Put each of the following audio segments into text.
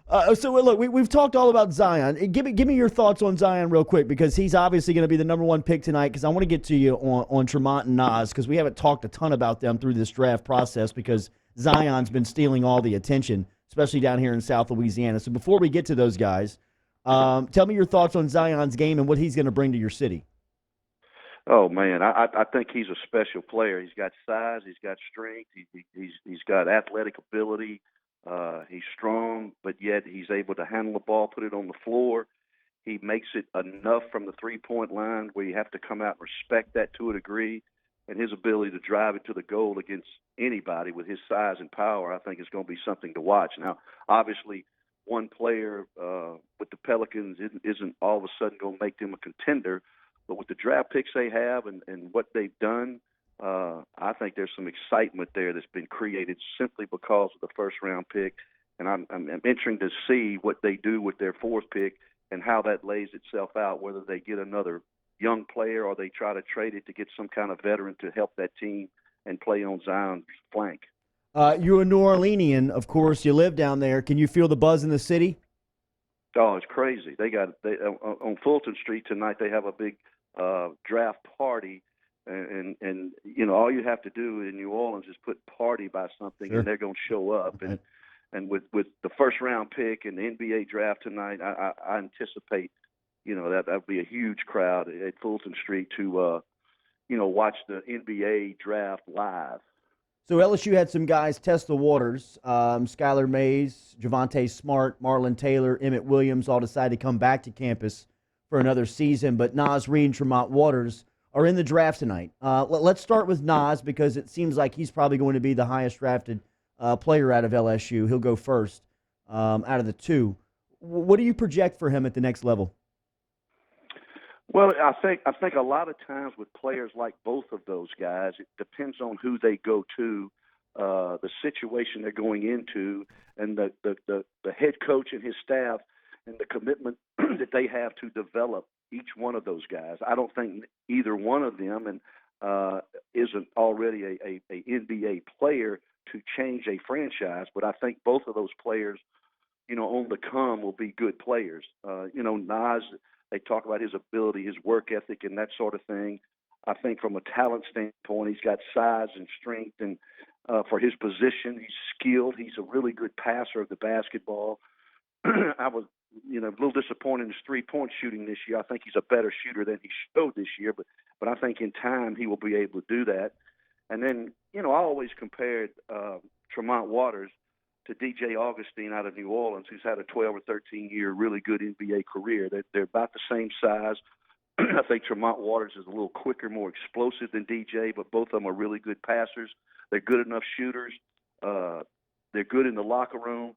So look, we've talked all about Zion. Give me your thoughts on Zion real quick because he's obviously going to be the number one pick tonight. Because I want to get to you on Tremont and Naz because we haven't talked a ton about them through this draft process because Zion's been stealing all the attention, especially down here in South Louisiana. So before we get to those guys, tell me your thoughts on Zion's game and what he's going to bring to your city. Oh man, I think he's a special player. He's got size, he's got strength, he's got athletic ability. He's strong, but yet he's able to handle the ball, put it on the floor. He makes it enough from the 3-point line where you have to come out and respect that to a degree. And his ability to drive it to the goal against anybody with his size and power, I think is going to be something to watch. Now, obviously, one player with the Pelicans isn't all of a sudden going to make them a contender, but with the draft picks they have and what they've done, I think there's some excitement there that's been created simply because of the first-round pick. And I'm interested to see what they do with their fourth pick and how that lays itself out, whether they get another young player or they try to trade it to get some kind of veteran to help that team and play on Zion's flank. You're a New Orleanian, of course. You live down there. Can you feel the buzz in the city? Oh, it's crazy. They on Fulton Street tonight. They have a big draft party, and you know all you have to do in New Orleans is put party by something, Sure. and they're going to show up. And with the first round pick and the NBA draft tonight, I anticipate that'll be a huge crowd at Fulton Street to watch the NBA draft live. So LSU had some guys test the waters. Skylar Mays, Javonte Smart, Marlon Taylor, Emmett Williams all decided to come back to campus for another season. But Naz Reid and Tremont Waters are in the draft tonight. Let's start with Naz because it seems like he's probably going to be the highest drafted player out of LSU. He'll go first out of the two. What do you project for him at the next level? Well, I think a lot of times with players like both of those guys, it depends on who they go to, the situation they're going into, and the head coach and his staff, and the commitment that they have to develop each one of those guys. I don't think either one of them isn't already a NBA player to change a franchise, but I think both of those players, on the come will be good players. Nas. They talk about his ability, his work ethic, and that sort of thing. I think from a talent standpoint, he's got size and strength, and for his position, he's skilled. He's a really good passer of the basketball. I was, a little disappointed in his three-point shooting this year. I think he's a better shooter than he showed this year, but I think in time he will be able to do that. And then, I always compared Tremont Waters to DJ Augustine out of New Orleans, who's had a 12 or 13-year really good NBA career. They're about the same size. I think Tremont Waters is a little quicker, more explosive than DJ, but both of them are really good passers. They're good enough shooters. They're good in the locker room.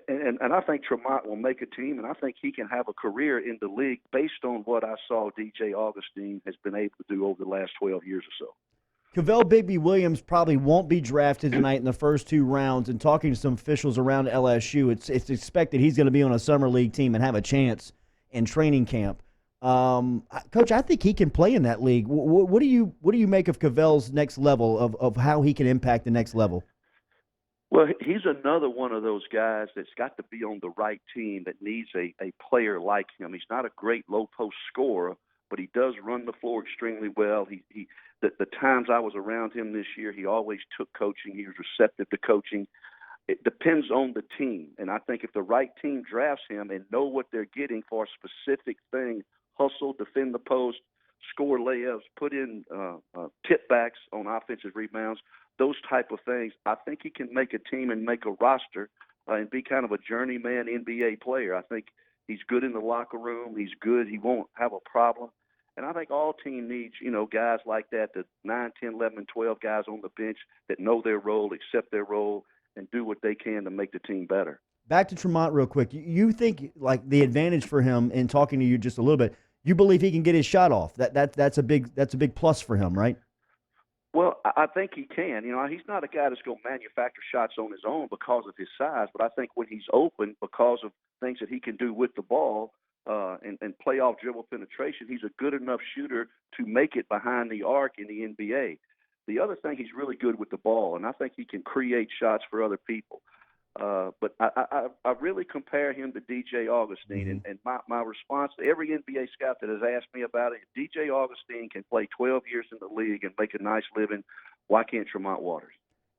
And I think Tremont will make a team, and I think he can have a career in the league based on what I saw DJ Augustine has been able to do over the last 12 years or so. Cavell Williams probably won't be drafted tonight in the first two rounds. And talking to some officials around LSU, it's expected he's going to be on a summer league team and have a chance in training camp. Coach, I think he can play in that league. What do you make of Cavell's next level of how he can impact the next level? Well, he's another one of those guys that's got to be on the right team that needs a player like him. He's not a great low post scorer, but he does run the floor extremely well. The times I was around him this year, he always took coaching. He was receptive to coaching. It depends on the team. And I think if the right team drafts him and know what they're getting for a specific thing, hustle, defend the post, score layups, put in tip backs on offensive rebounds, those type of things, I think he can make a team and make a roster and be kind of a journeyman NBA player. I think he's good in the locker room. He's good. He won't have a problem. And I think all team needs, guys like that, the 9, 10, 11, and 12 guys on the bench that know their role, accept their role, and do what they can to make the team better. Back to Tremont real quick. You think, like, the advantage for him in talking to you just a little bit, you believe he can get his shot off. That's a big plus for him, right? Well, I think he can. He's not a guy that's going to manufacture shots on his own because of his size, but I think when he's open because of things that he can do with the ball, and play off dribble penetration, he's a good enough shooter to make it behind the arc in the NBA. The other thing, he's really good with the ball, and I think he can create shots for other people. But I really compare him to DJ Augustine, and my response to every NBA scout that has asked me about it, if DJ Augustine can play 12 years in the league and make a nice living, why can't Tremont Waters?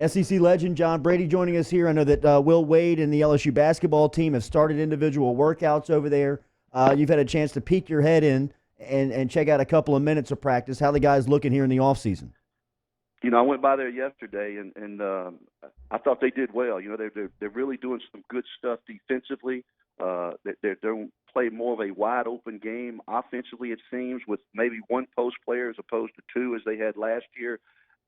SEC legend John Brady joining us here. I know that Will Wade and the LSU basketball team have started individual workouts over there. You've had a chance to peek your head in and check out a couple of minutes of practice. How the guys looking here in the offseason? You know, I went by there yesterday, and I thought they did well. You know, they're really doing some good stuff defensively. They don't play more of a wide open game offensively. It seems with maybe one post player as opposed to two as they had last year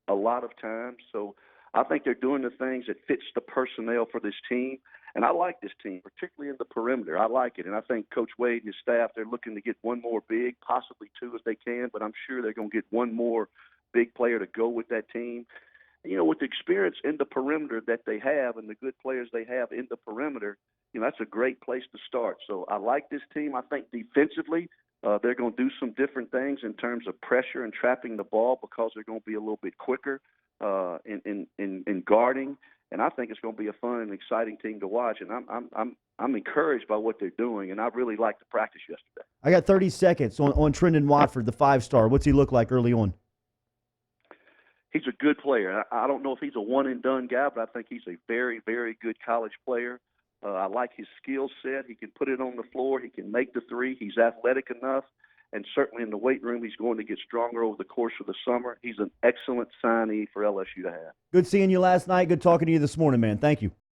a lot of times. So I think they're doing the things that fits the personnel for this team. And I like this team, particularly in the perimeter. I like it. And I think Coach Wade and his staff, they're looking to get one more big, possibly two if they can, but I'm sure they're going to get one more big player to go with that team. You know, with the experience in the perimeter that they have and the good players they have in the perimeter, you know, that's a great place to start. So I like this team. I think defensively they're going to do some different things in terms of pressure and trapping the ball because they're going to be a little bit quicker in guarding. And I think it's going to be a fun and exciting team to watch. And I'm encouraged by what they're doing, and I really liked the practice yesterday. I got 30 seconds on Tremont Watford, the 5-star. What's he look like early on? He's a good player. I don't know if he's a one-and-done guy, but I think he's a very, very good college player. I like his skill set. He can put it on the floor. He can make the three. He's athletic enough. And certainly in the weight room, he's going to get stronger over the course of the summer. He's an excellent signee for LSU to have. Good seeing you last night. Good talking to you this morning, man. Thank you.